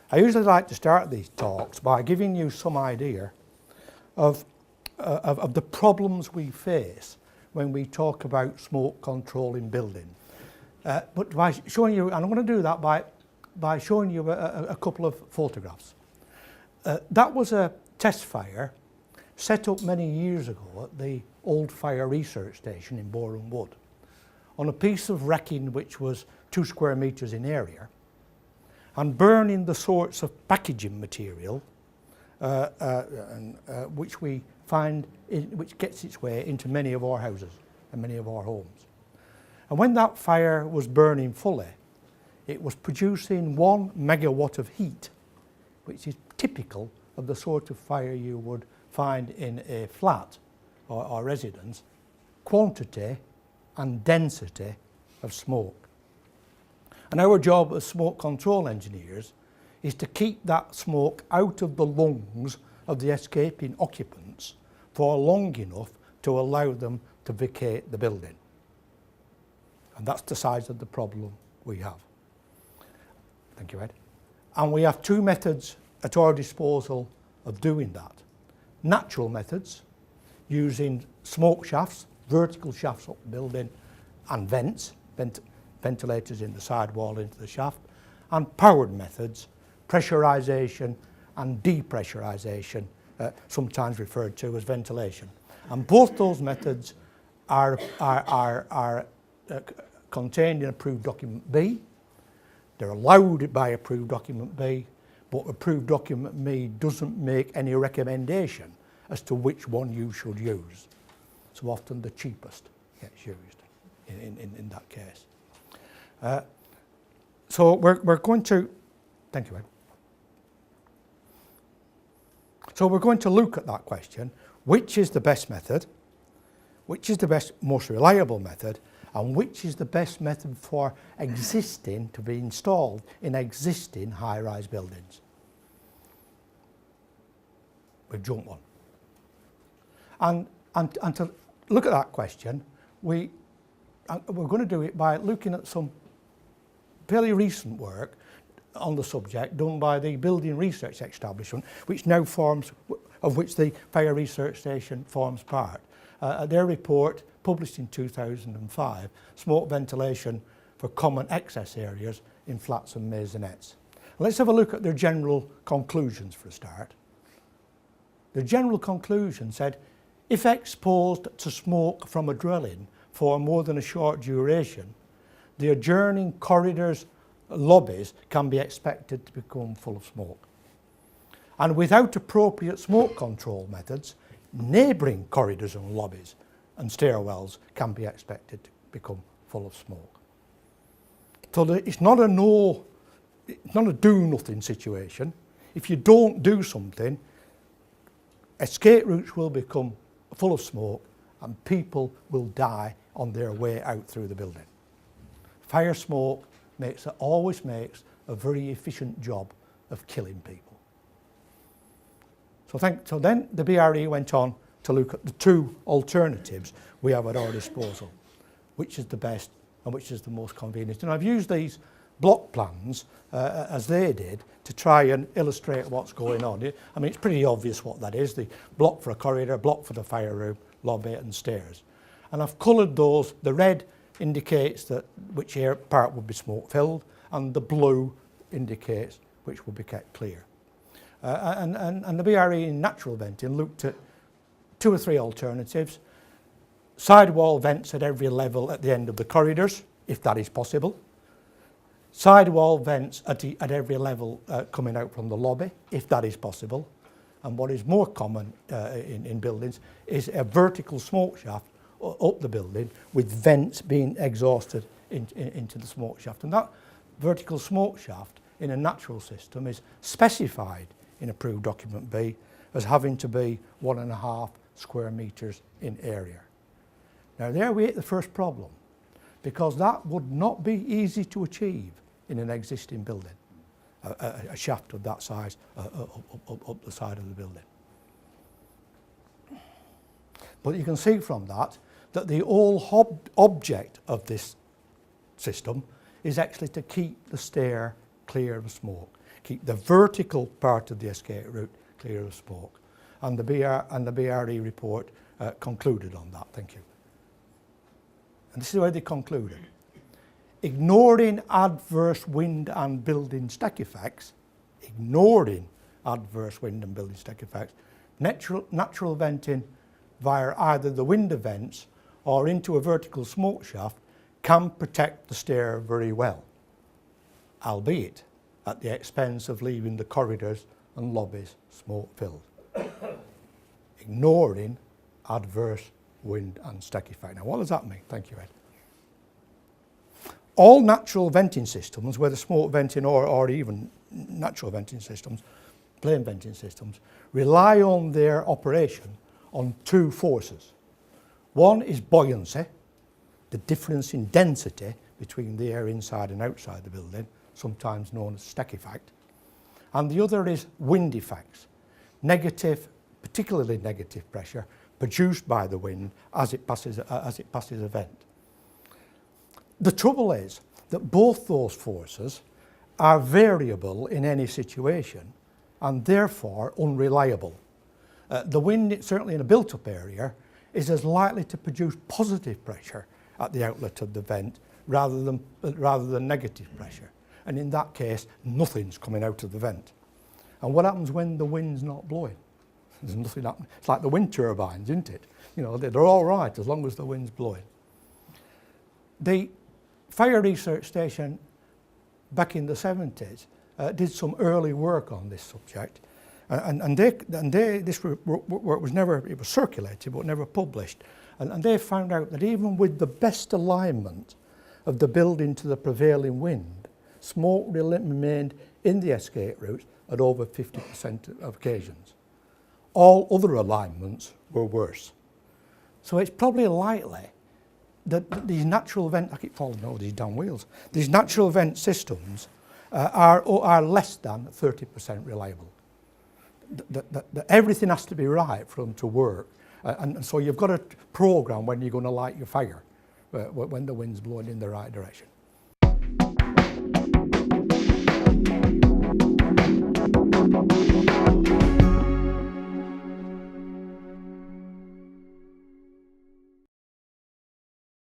I usually like to start these talks by giving you some idea of the problems we face when we talk about smoke control in buildings. But by showing you, and I'm going to do that by showing you a couple of photographs. That was a test fire set up many years ago at the old fire research station in Boreham Wood on a piece of wrecking which was 2 square metres in area, and burning the sorts of packaging material which we find, which gets its way into many of our houses and many of our homes. And when that fire was burning fully, it was producing 1 megawatt of heat, which is typical of the sort of fire you would find in a flat or residence, quantity and density of smoke. And our job as smoke control engineers is to keep that smoke out of the lungs of the escaping occupants for long enough to allow them to vacate the building. And that's the size of the problem we have. Thank you, Ed. And we have 2 methods at our disposal of doing that. Natural methods, using smoke shafts, vertical shafts up the building, and vents, ventilators in the sidewall into the shaft, and powered methods, pressurisation and depressurisation, sometimes referred to as ventilation. And both those methods are contained in Approved Document B. They're allowed by Approved Document B, but Approved Document B doesn't make any recommendation as to which one you should use. So often the cheapest gets used in that case. So we're going to, thank you, Ed. So we're going to look at that question: which is the best method, which is the best, most reliable method, and which is the best method for existing, to be installed in existing high-rise buildings. We've jumped one. And to look at that question, we're going to do it by looking at some fairly recent work on the subject done by the Building Research Establishment, which now forms, of which the Fire Research Station forms part. Their report, published in 2005, Smoke Ventilation for Common Access Areas in Flats and Maisonettes. Let's have a look at their general conclusions for a start. The general conclusion said, if exposed to smoke from a dwelling for more than a short duration, the adjoining corridors, lobbies can be expected to become full of smoke. And without appropriate smoke control methods, neighbouring corridors and lobbies and stairwells can be expected to become full of smoke. So it's not a do-nothing situation. If you don't do something, escape routes will become full of smoke and people will die on their way out through the building. Fire smoke always makes a very efficient job of killing people. So then the BRE went on to look at the 2 alternatives we have at our disposal, which is the best and which is the most convenient. And I've used these block plans as they did to try and illustrate what's going on. I mean, it's pretty obvious what that is: the block for a corridor, block for the fire room, lobby and stairs. And I've coloured those. The red indicates that which part would be smoke filled, and the blue indicates which would be kept clear. And the BRE in natural venting looked at 2 or 3 alternatives: sidewall vents at every level at the end of the corridors, if that is possible; sidewall vents at every level coming out from the lobby, if that is possible; and what is more common in buildings is a vertical smoke shaft up the building with vents being exhausted into the smoke shaft. And that vertical smoke shaft in a natural system is specified in Approved Document B as having to be 1.5 square metres in area. Now there we hit the first problem, because that would not be easy to achieve in an existing building, a shaft of that size up the side of the building. But you can see from that the whole object of this system is actually to keep the stair clear of smoke, keep the vertical part of the escape route clear of smoke. And the BRE report concluded on that. Thank you. And this is where they concluded. Ignoring adverse wind and building stack effects, natural venting via either the window vents or into a vertical smoke shaft can protect the stair very well, albeit at the expense of leaving the corridors and lobbies smoke-filled. Ignoring adverse wind and stack effect. Now, what does that mean? Thank you, Ed. All natural venting systems, whether smoke venting or even natural venting systems, plain venting systems, rely on their operation on two forces. One is buoyancy, the difference in density between the air inside and outside the building, sometimes known as stack effect. And the other is wind effects, negative, particularly negative pressure produced by the wind as it passes a vent. The trouble is that both those forces are variable in any situation and therefore unreliable. The wind, certainly in a built-up area, is as likely to produce positive pressure at the outlet of the vent rather than negative pressure. And in that case, nothing's coming out of the vent. And what happens when the wind's not blowing? There's nothing happening. It's like the wind turbines, isn't it? You know, they're all right as long as the wind's blowing. The Fire Research Station back in the 70s did some early work on this subject, and this work was never, it was circulated but never published, and they found out that even with the best alignment of the building to the prevailing wind, smoke remained in the escape routes at over 50% of occasions. All other alignments were worse. So it's probably likely that these natural vent, I keep falling over these damn wheels, these natural vent systems are less than 30% reliable. Everything has to be right for them to work. And so you've got to program when you're going to light your fire, when the wind's blowing in the right direction.